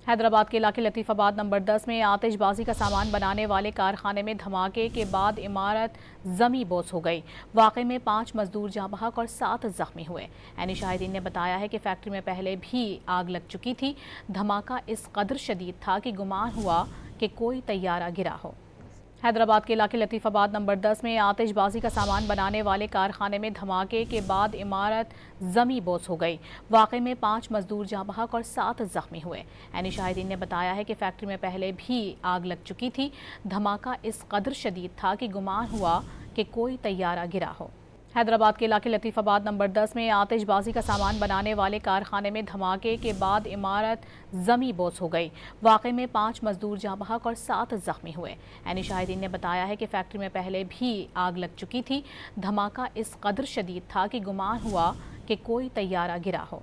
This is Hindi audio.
हैदराबाद के इलाके लतीफ़ाबाद नंबर 10 में आतिशबाजी का सामान बनाने वाले कारखाने में धमाके के बाद इमारत जमी बोस हो गई। वाक़े में 5 मजदूर जाँ बहक और 7 जख्मी हुए। ऐनी शाहिदीन ने बताया है कि फैक्ट्री में पहले भी आग लग चुकी थी। धमाका इस कदर शदीद था कि गुमान हुआ कि कोई तैयारा गिरा हो। हैदराबाद के इलाके लतीफ़ाबाद नंबर 10 में आतिशबाजी का सामान बनाने वाले कारखाने में धमाके के बाद इमारत जमी बोस हो गई। वाक़े में 5 मजदूर जाँ बहक और 7 जख्मी हुए। ऐनी शाहिदीन ने बताया है कि फैक्ट्री में पहले भी आग लग चुकी थी। धमाका इस कदर शदीद था कि गुमान हुआ कि कोई तैयारा गिरा हो। हैदराबाद के इलाके लतीफ़ाबाद नंबर 10 में आतिशबाजी का सामान बनाने वाले कारखाने में धमाके के बाद इमारत जमी बोस हो गई। वाक़े में 5 मजदूर जाँ बहक और 7 जख्मी हुए। ऐनी शाहिदीन ने बताया है कि फैक्ट्री में पहले भी आग लग चुकी थी। धमाका इस कदर शदीद था कि गुमान हुआ कि कोई तैयारा गिरा हो।